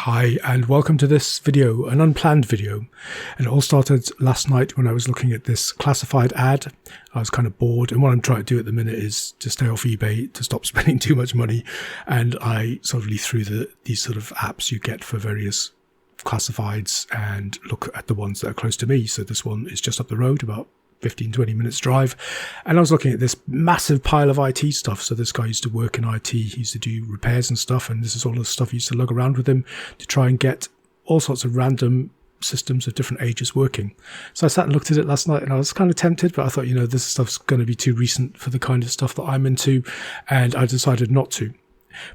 Hi and welcome to this video, an unplanned video. And it all started last night when I was looking at this classified ad. I was kind of bored, and what I'm trying to do at the minute is to stay off eBay, to stop spending too much money. And I sort of leaf through these sort of apps you get for various classifieds and look at the ones that are close to me. So this one is just up the road, about 15-20 minutes drive, and I was looking at this massive pile of IT stuff. So this guy used to work in IT, he used to do repairs and stuff, and this is all the stuff he used to lug around with him to try and get all sorts of random systems of different ages working. So I sat and looked at it last night, and I was kind of tempted, but I thought, this stuff's going to be too recent for the kind of stuff that I'm into, and I decided not to.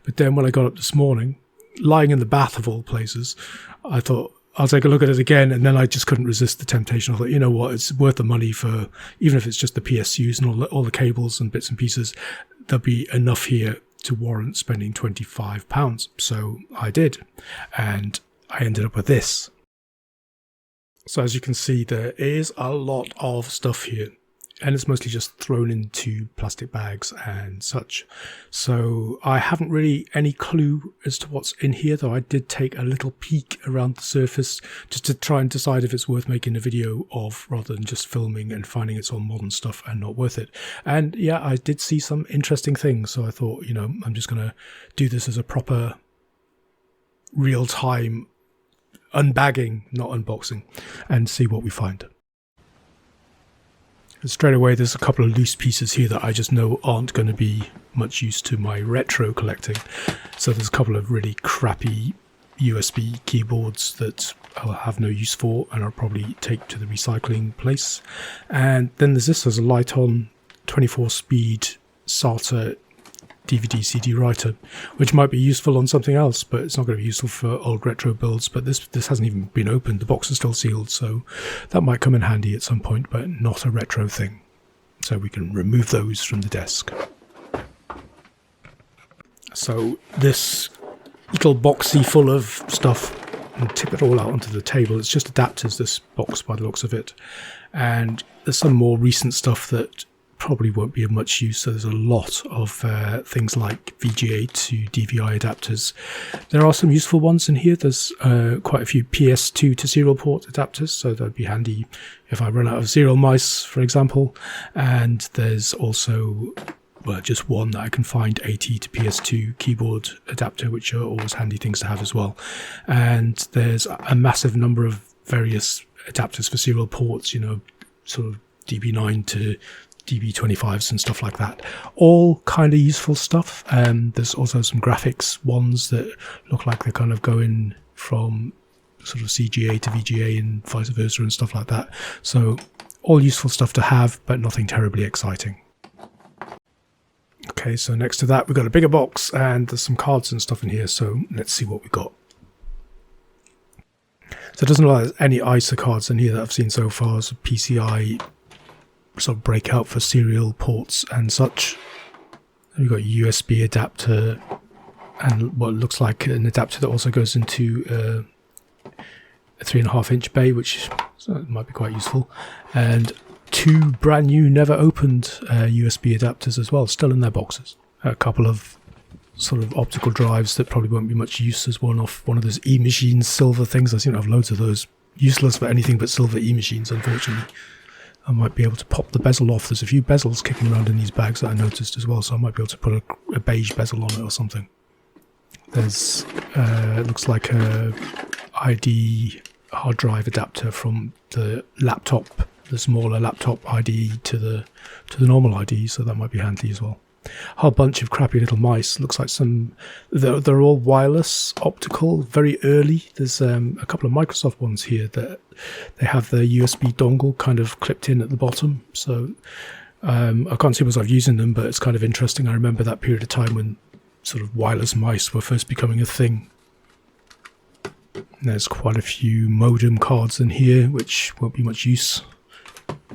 But then when I got up this morning, lying in the bath of all places, I thought, I'll take a look at it again, and then I just couldn't resist the temptation. I thought, you know what, it's worth the money for, even if it's just the PSUs and all the cables and bits and pieces, there'll be enough here to warrant spending £25. So I did, and I ended up with this. So as you can see, there is a lot of stuff here, and it's mostly just thrown into plastic bags and such. So I haven't really any clue as to what's in here, though I did take a little peek around the surface just to try and decide if it's worth making a video of, rather than just filming and finding it's all modern stuff and not worth it. And yeah, I did see some interesting things. So I thought, I'm just going to do this as a proper real-time unbagging, not unboxing, and see what we find. And straight away, there's a couple of loose pieces here that I just know aren't going to be much use to my retro collecting. So there's a couple of really crappy USB keyboards that I'll have no use for, and I'll probably take to the recycling place. And then there's a Light-On 24-speed SATA DVD CD writer, which might be useful on something else, but it's not going to be useful for old retro builds. But this hasn't even been opened. The box is still sealed, so that might come in handy at some point, but not a retro thing. So we can remove those from the desk. So this little boxy full of stuff, and tip it all out onto the table. It's just adapters, this box, by the looks of it. And there's some more recent stuff that probably won't be of much use. So there's a lot of things like VGA to DVI adapters. There are some useful ones in here. There's quite a few PS2 to serial port adapters, so that'd be handy if I run out of serial mice, for example. And there's also just one that I can find, AT to PS2 keyboard adapter, which are always handy things to have as well. And there's a massive number of various adapters for serial ports, sort of DB9 to DB25s and stuff like that. All kind of useful stuff. There's also some graphics ones that look like they're kind of going from sort of CGA to VGA and vice versa and stuff like that. So all useful stuff to have, but nothing terribly exciting. Okay, so next to that we've got a bigger box, and there's some cards and stuff in here, so let's see what we got. So it doesn't look like there's any ISA cards in here that I've seen so far. So PCI sort of breakout for serial ports and such. We've got a USB adapter and what looks like an adapter that also goes into a 3.5-inch bay, which might be quite useful, and two brand new never opened USB adapters as well, still in their boxes. A couple of sort of optical drives that probably won't be much use as one off one of those e-machines silver things. I seem to have loads of those, useless for anything but silver e-machines, unfortunately. I might be able to pop the bezel off. There's a few bezels kicking around in these bags that I noticed as well, so I might be able to put a beige bezel on it or something. There's it looks like a ID hard drive adapter from the laptop, the smaller laptop ID to the normal ID, so that might be handy as well. A whole bunch of crappy little mice. Looks like they're all wireless, optical, very early. There's a couple of Microsoft ones here that they have the USB dongle kind of clipped in at the bottom. So I can't see myself using them, but it's kind of interesting. I remember that period of time when sort of wireless mice were first becoming a thing. And there's quite a few modem cards in here, which won't be much use.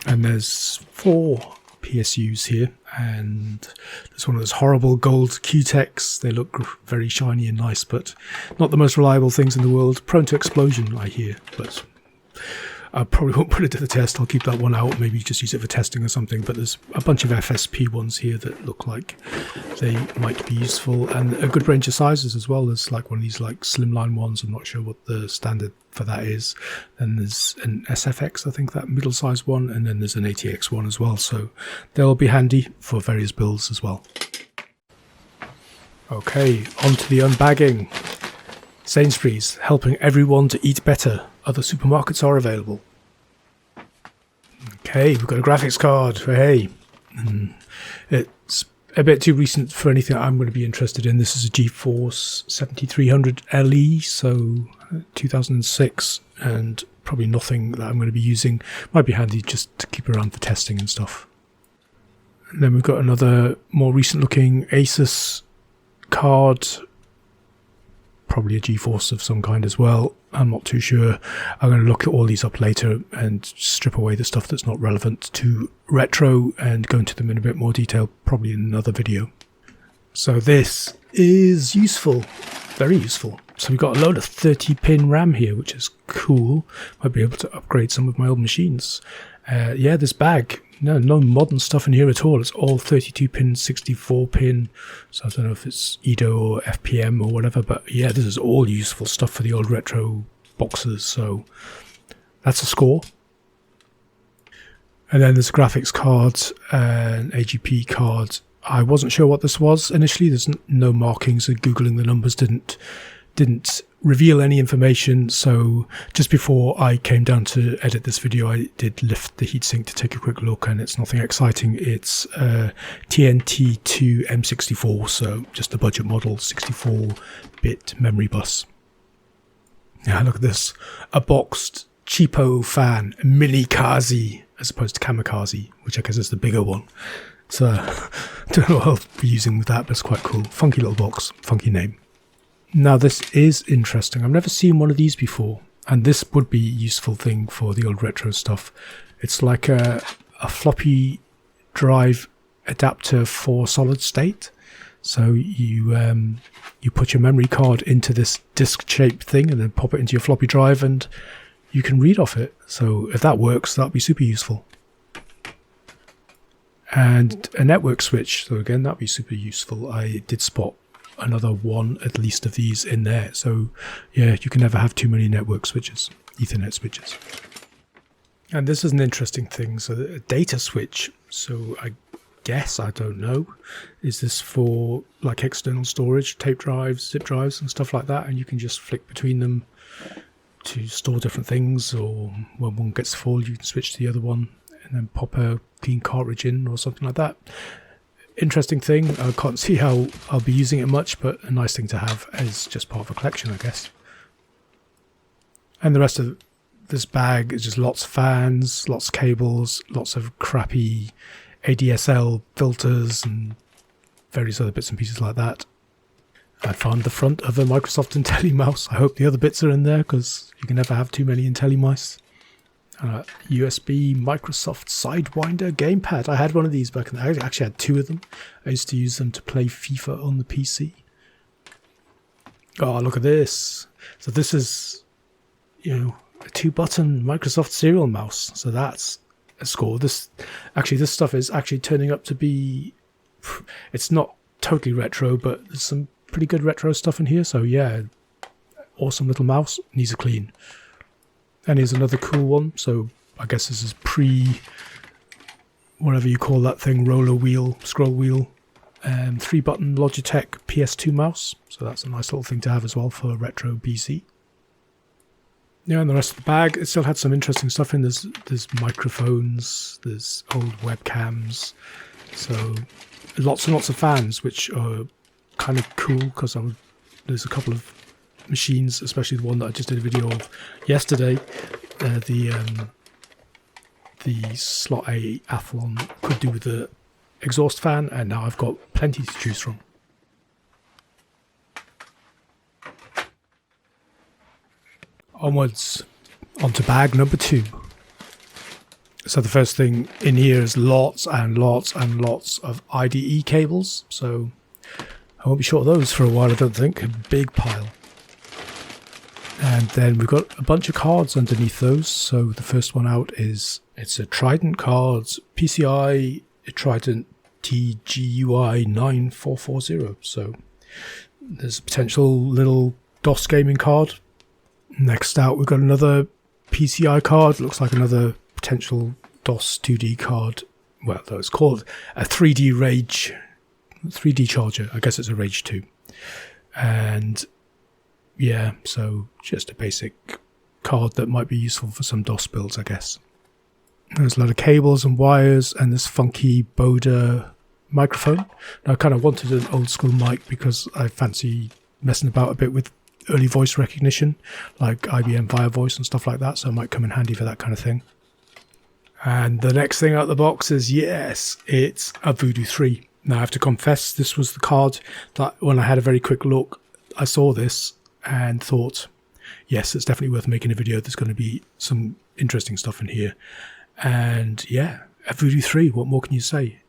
And there's 4 PSUs here, and there's one of those horrible gold Q-Techs. They look very shiny and nice, but not the most reliable things in the world. Prone to explosion, I hear, but I probably won't put it to the test. I'll keep that one out, maybe just use it for testing or something. But there's a bunch of FSP ones here that look like they might be useful, and a good range of sizes as well. There's like one of these like slimline ones. I'm not sure what the standard for that is. Then there's an SFX, I think, that middle-sized one, and then there's an ATX one as well. So they'll be handy for various builds as well. Okay, on to the unbagging. Sainsbury's, helping everyone to eat better. Other supermarkets are available. Okay, we've got a graphics card. Hey, it's a bit too recent for anything I'm going to be interested in. This is a Geforce 7300 LE, so 2006, and probably nothing that I'm going to be using. Might be handy just to keep around for testing and stuff. And then we've got another more recent looking Asus card, probably a Geforce of some kind as well. I'm not too sure. I'm going to look at all these up later and strip away the stuff that's not relevant to retro and go into them in a bit more detail, probably in another video. So this is useful, very useful. So we've got a load of 30-pin RAM here, which is cool. Might be able to upgrade some of my old machines. Yeah, this bag, no modern stuff in here at all. It's all 32-pin, 64-pin. So I don't know if it's Ide or FPM or whatever, but yeah, this is all useful stuff for the old retro boxes. So that's a score. And then there's a graphics card, an AGP card. I wasn't sure what this was initially. There's no markings, and Googling the numbers didn't reveal any information. So just before I came down to edit this video, I did lift the heatsink to take a quick look, and it's nothing exciting. It's TNT2 M64, so just a budget model, 64-bit memory bus. Now look at this, a boxed cheapo fan, mini Kazi, as opposed to Kamikaze, which I guess is the bigger one. So I don't know what I'll be using with that, but it's quite cool. Funky little box, funky name. Now this is interesting. I've never seen one of these before, and this would be a useful thing for the old retro stuff. It's like a floppy drive adapter for solid state. So you put your memory card into this disc-shaped thing and then pop it into your floppy drive, and you can read off it. So if that works, that'd be super useful. And a network switch. So again, that'd be super useful. I did spot another one at least of these in there. So yeah, you can never have too many network switches, Ethernet switches. And this is an interesting thing. So a data switch. So I guess, I don't know, is this for like external storage, tape drives, zip drives and stuff like that, and you can just flick between them to store different things, or when one gets full you can switch to the other one and then pop a clean cartridge in or something like that. Interesting thing. I can't see how I'll be using it much, but a nice thing to have as just part of a collection, I guess. And the rest of this bag is just lots of fans, lots of cables, lots of crappy ADSL filters and various other bits and pieces like that. I found the front of a Microsoft IntelliMouse. I hope the other bits are in there, because you can never have too many IntelliMice. USB Microsoft Sidewinder gamepad. I had one of these back in the day. I actually had two of them. I used to use them to play FIFA on the PC. Oh, look at this. So this is, you know, a 2-button Microsoft serial mouse. So that's a score. This stuff is actually turning up to be, it's not totally retro, but there's some pretty good retro stuff in here. So yeah, awesome little mouse. Needs a clean. And here's another cool one. So I guess this is whatever you call that thing, roller wheel, scroll wheel, 3-button Logitech PS2 mouse. So that's a nice little thing to have as well for a retro PC. Yeah, and the rest of the bag, it still had some interesting stuff in. There's microphones, there's old webcams. So lots and lots of fans, which are kind of cool, because there's a couple of machines, especially the one that I just did a video of yesterday, the Slot A Athlon could do with the exhaust fan, and now I've got plenty to choose from. Onwards, onto bag number 2. So the first thing in here is lots and lots and lots of Ide cables, so I won't be short of those for a while, I don't think. A big pile. And then we've got a bunch of cards underneath those. So the first one out it's a Trident cards, PCI Trident TGUI 9440. So there's a potential little DOS gaming card. Next out, we've got another PCI card. Looks like another potential DOS 2D card. Well, though it's called a 3D charger. I guess it's a Rage 2. And yeah, so just a basic card that might be useful for some DOS builds, I guess. There's a lot of cables and wires and this funky Boda microphone. Now, I kind of wanted an old school mic because I fancy messing about a bit with early voice recognition, like IBM Via Voice and stuff like that, so it might come in handy for that kind of thing. And the next thing out of the box is, yes, it's a Voodoo 3. Now, I have to confess, this was the card that when I had a very quick look, I saw this and thought, yes, it's definitely worth making a video. There's going to be some interesting stuff in here. And yeah, a Voodoo 3, what more can you say?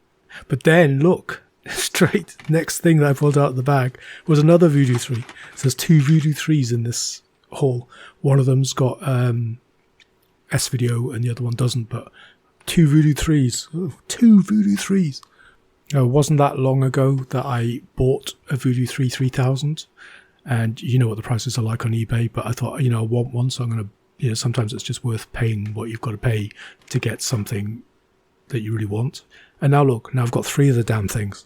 But then, look, straight next thing that I pulled out of the bag was another Voodoo 3. So there's two Voodoo 3s in this haul. One of them's got S-Video and the other one doesn't, but two Voodoo 3s. Oh, two Voodoo 3s. It wasn't that long ago that I bought a Voodoo 3 3000, and you know what the prices are like on eBay, but I thought, I want one, so I'm going to, sometimes it's just worth paying what you've got to pay to get something that you really want. And now look, now I've got 3 of the damn things.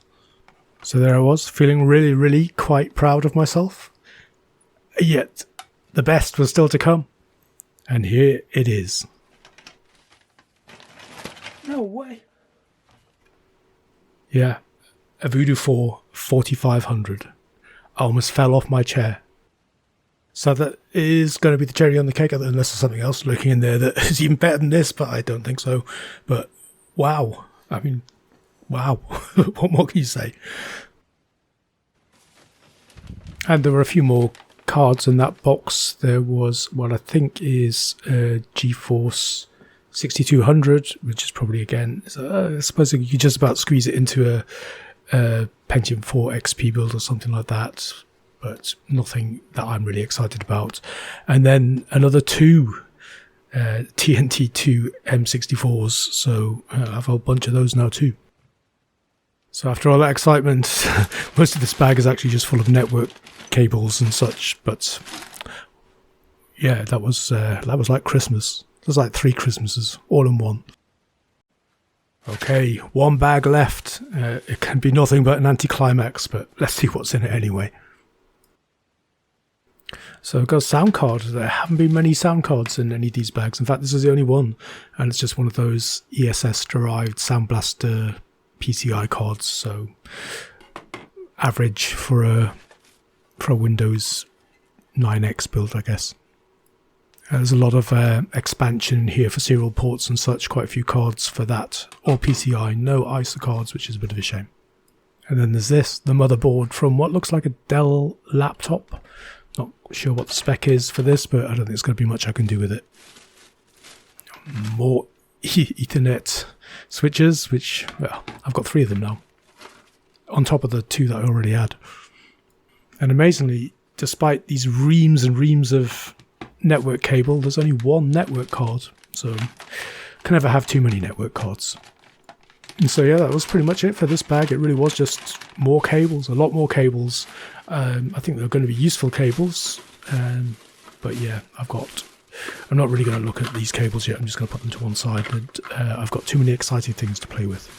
So there I was, feeling really, really quite proud of myself. Yet, the best was still to come. And here it is. No way. Yeah, a Voodoo 4 4500. I almost fell off my chair. So that is going to be the cherry on the cake, unless there's something else lurking in there that is even better than this, but I don't think so. But wow. I mean, wow. What more can you say? And there were a few more cards in that box. There was what I think is a Geforce 6200, which is probably, again, I suppose you could just about squeeze it into a Pentium 4 XP build or something like that, but nothing that I'm really excited about. And then another 2 TNT2 M64s, so I have a bunch of those now too. So after all that excitement, most of this bag is actually just full of network cables and such, but yeah, that was like Christmas. It was like 3 Christmases all in one. Okay, one bag left. It can be nothing but an anticlimax, but let's see what's in it anyway. So I've got a sound card. There haven't been many sound cards in any of these bags. In fact, this is the only one, and it's just one of those ESS-derived Sound Blaster PCI cards. So average for a Windows 9X build, I guess. There's a lot of expansion here for serial ports and such, quite a few cards for that. All PCI, no ISA cards, which is a bit of a shame. And then there's this, the motherboard from what looks like a Dell laptop. Not sure what the spec is for this, but I don't think there's going to be much I can do with it. More Ethernet switches, which, well, I've got 3 of them now, on top of the 2 that I already had. And amazingly, despite these reams and reams of network cable, there's only 1 network card, so can never have too many network cards. And so yeah, that was pretty much it for this bag. It really was just more cables, a lot more cables. I think they're going to be useful cables, but yeah, I'm not really going to look at these cables yet. I'm just going to put them to one side, and I've got too many exciting things to play with.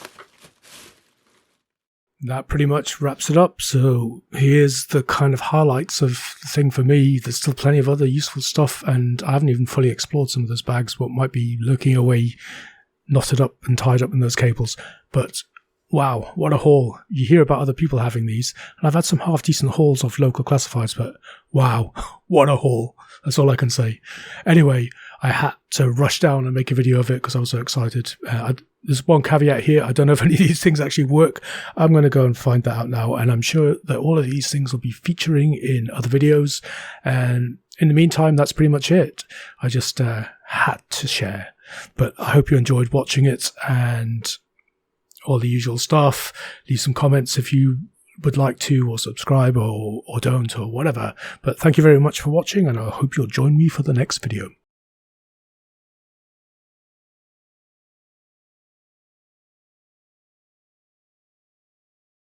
That pretty much wraps it up. So here's the kind of highlights of the thing for me. There's still plenty of other useful stuff, and I haven't even fully explored some of those bags, what might be lurking away, knotted up and tied up in those cables. But wow, what a haul. You hear about other people having these, and I've had some half-decent hauls of local classifieds, but wow, what a haul. That's all I can say. Anyway, I had to rush down and make a video of it because I was so excited. There's one caveat here. I don't know if any of these things actually work. I'm going to go and find that out now, and I'm sure that all of these things will be featuring in other videos. And in the meantime, that's pretty much it. I just had to share. But I hope you enjoyed watching it, and all the usual stuff. Leave some comments if you would like to, or subscribe, or don't, or whatever. But thank you very much for watching, and I hope you'll join me for the next video.